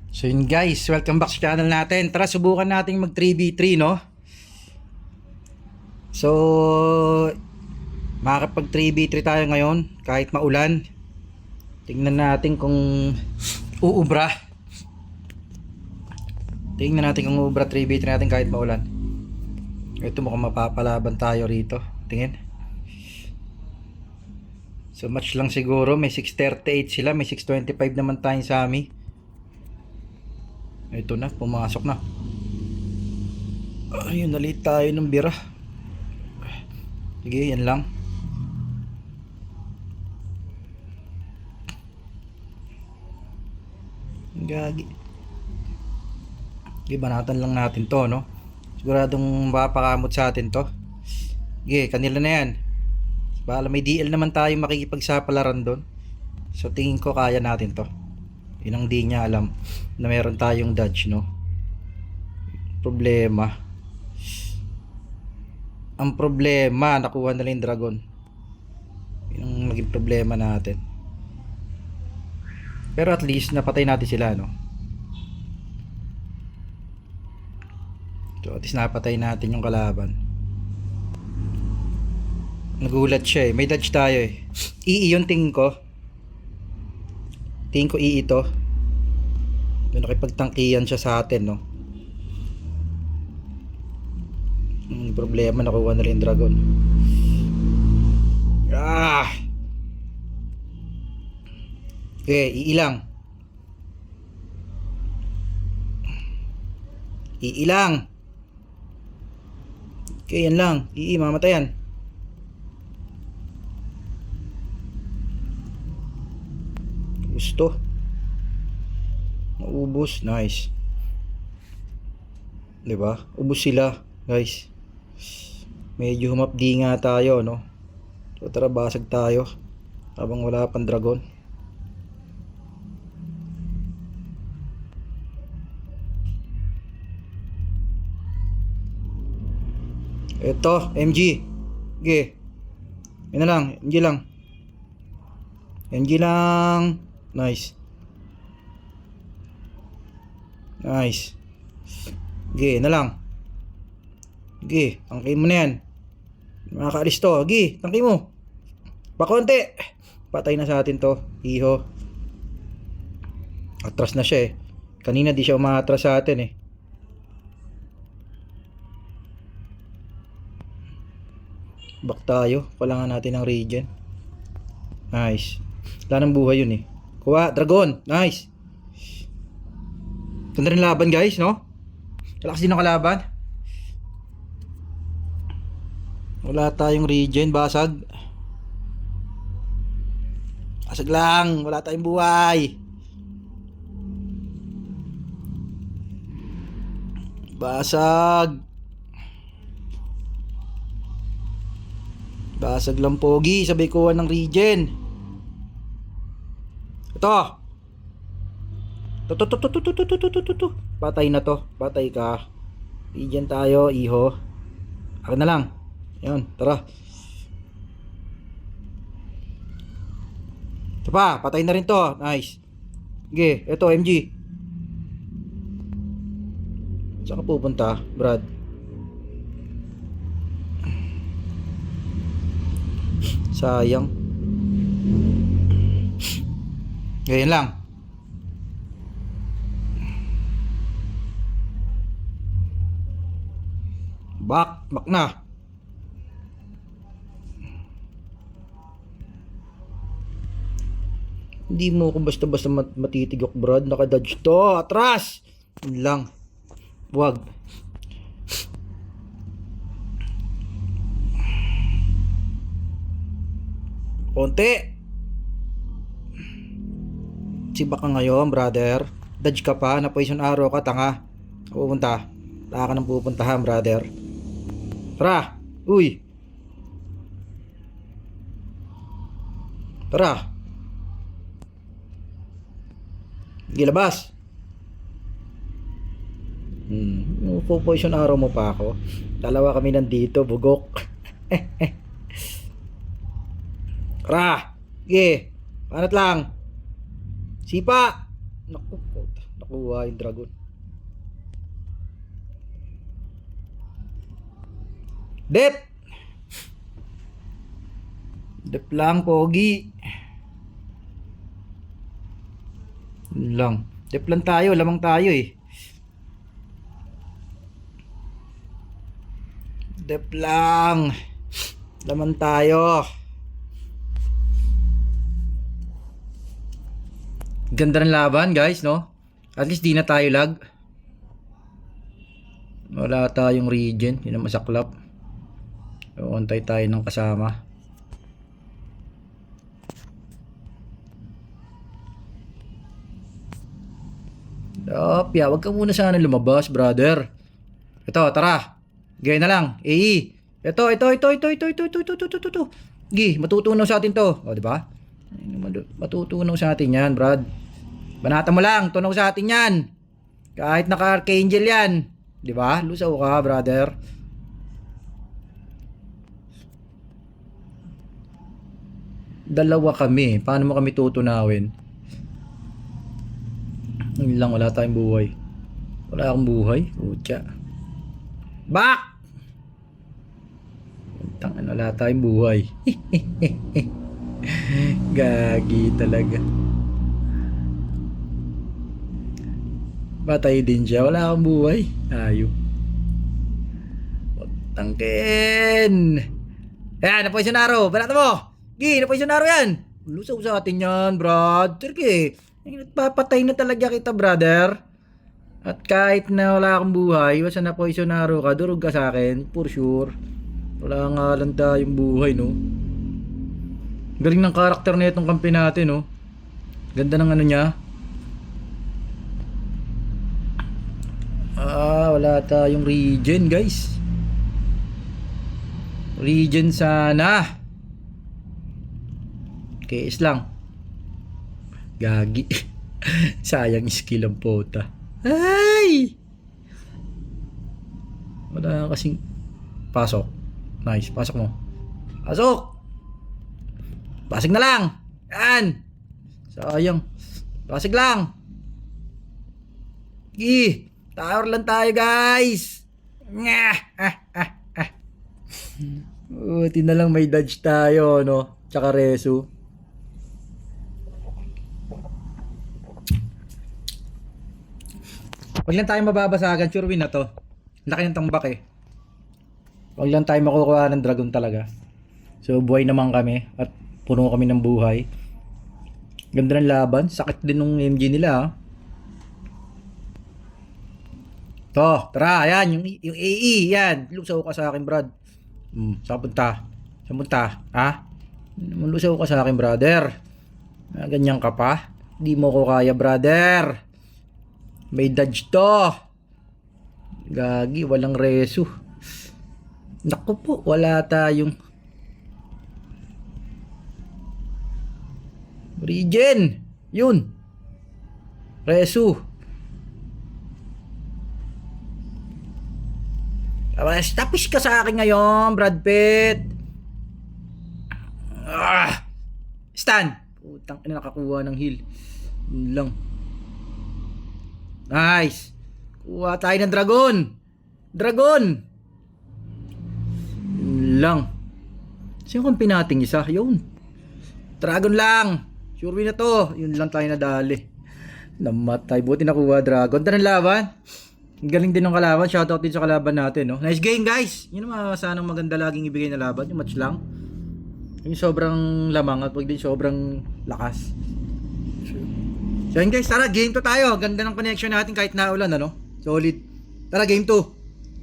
So yun guys, welcome back sa channel natin. Tara subukan natin mag 3v3 no. So makakapag 3v3 tayo ngayon kahit maulan. Tingnan natin kung uubra. Tingnan natin kung uubra 3v3 natin kahit maulan. Ito mukhang mapapalaban tayo rito. Tingin. So match lang siguro, may 638 sila, may 625 naman tayong Sami. Ito na, pumasok na. Ayun, nalit tayo ng bira. Sige, yan lang. Gagi. Sige, banatan lang natin to, no? Siguradong mapapakamot sa atin to. Sige, kanila na yan. Bala may DL naman tayo makikipagsapalaran doon. So tingin ko kaya natin to. Yun ang di niya alam na meron tayong dodge, no? Problema. Ang problema, nakuha na lang yung dragon. Yun ang naging problema natin. Pero at least napatay natin sila, no? So at least napatay natin yung kalaban. Nagulat siya eh. May dodge tayo eh. II yung tingin ko. Tingin ko II ito. Yung nakipagtangkiyan siya sa atin, no? Problema, nakuha na rin yung dragon. Okay, II lang. II lang. Okay, yan lang. II, mamatayan. Gusto. Naubos. Nice. Diba? Ubos sila, guys. Medyo humapdi nga tayo, no? So tara, basag tayo habang wala pang dragon. Ito, MG. Okay. Yan na lang, MG lang. MG lang. Nice. Nice. Okay, na lang. Okay, tangkay mo na yan. Makakaalis to. Okay, tangkay mo. Pakonti. Patay na sa atin to. Iho. Atras na siya eh. Kanina di siya umaatras sa atin eh. Back tayo. Kailangan natin ng regen. Nice. Wala nang buhay yun eh. Kuha, dragon. Nice. Ganda rin laban guys, no? Kalakas din ang kalaban. Wala tayong regen, basag. Basag lang, wala tayong buhay. Basag. Basag lang pogi, sabay kuha ng regen. Ito. To. Patay na to. Patay ka. Regen tayo, iho. Akin na lang. Yan, tara. Ito pa, patay na rin to. Nice. Sige, ito MG. Saan ka pupunta, Brad? Sayang. Ganyan lang. Back na. Hindi mo ako basta-basta matitigok, Brad. Naka-dodge to. Atras! Yun lang. Wag. Konti. Siba ka ngayon, brother. Dodge ka pa. Na poison arrow ka, tanga. Pupunta. Wala ka nang pupuntahan, brother. Tara. Uy. Tara. Gilabas. Poison arrow mo pa ako. Dalawa kami nandito, bugok. Tara. Sige. Panat lang. Sipa. Naku, Nakuha yung dragon. Dep! Dep lang, pogi. Yun lang. Dep lang tayo, lamang tayo eh. Dep lang. Laman tayo. Ganda ng laban, guys, no? At least di na tayo lag. Wala tayong regen, yun ang masaklap. So, antay tayo ng kasama. Opya, wag ka muna sana lumabas, brother. Ito, tara. Gaya na lang. AE. Ito. Gi, matutunaw sa atin to. O, di ba? Matutunaw sa atin yan, brad. Banata mo lang, tunaw sa atin yan. Kahit naka-archangel yan. Di ba? Lusaw ka, brother. Dalawa kami. Paano mo kami tutunawin? Yun lang, wala tayong buhay. Wala akong buhay. Utya. Back! Tangin, wala tayong buhay. Gagi talaga. Patay din siya. Wala akong buhay. Ayaw. Tangkin! Ayan, napoisyonaro. Balata mo! Gi, napoisyonaro yan! Lusaw sa atin yan, brad. Turkey. Nagpapatay na talaga kita, brother. At kahit na wala akong buhay, basta na poisonaro ka, durog ka sa akin, for sure. Wala nga lang tayong buhay, no? Galing ng karakter na itong kampi natin, no? Ganda ng ano niya. Wala tayong regen, guys. Regen sana. KS lang. Gagi. Sayang skill ang pota. Ay! Wala kasing pasok. Nice, pasok mo. Pasok! Pasig na lang! Yan! Sayang. Pasig lang! Tower lang tayo, guys! Buti na lang may dodge tayo, no? Tsaka resu. Wag lang tayo mababasagan, sure win na to. Laki ng tambak eh. Wag lang tayo makukuha ng dragon talaga. So buhay naman kami at puno kami ng buhay. Ganda ng laban, sakit din ng MG nila. To, tara, yan, yung AE, yan. Lusaw ka sa akin, brad. Saan punta? Saan punta? Ha? Lusaw ka sa akin, brother. Ganyan ka pa? Di mo ko kaya, brother. May dodge to. Gagi, walang resu. Naku po, wala tayong regen. Yun. Resu. Tapos ka sa akin ngayon, Brad Pitt. Stan. Putang ina, nakakuha ng heal. Yun lang. Nice. Kuha tayo ng dragon. Dragon. Yun lang. Sino kung pinating isa? Yun. Dragon lang. Sure win na to. Yun lang tayo nadali. Namatay. Buti nakuha dragon. Tanang laban. Galing din ng kalaban. Shoutout din sa kalaban natin, no? Nice game, guys. Yun naman sanang maganda laging ibigay na laban. Yung match lang. Yung sobrang lamang at pag din sobrang lakas. So yun guys, tara game 2 tayo. Ganda ng connection natin kahit naulan, ano? Solid. Tara game 2.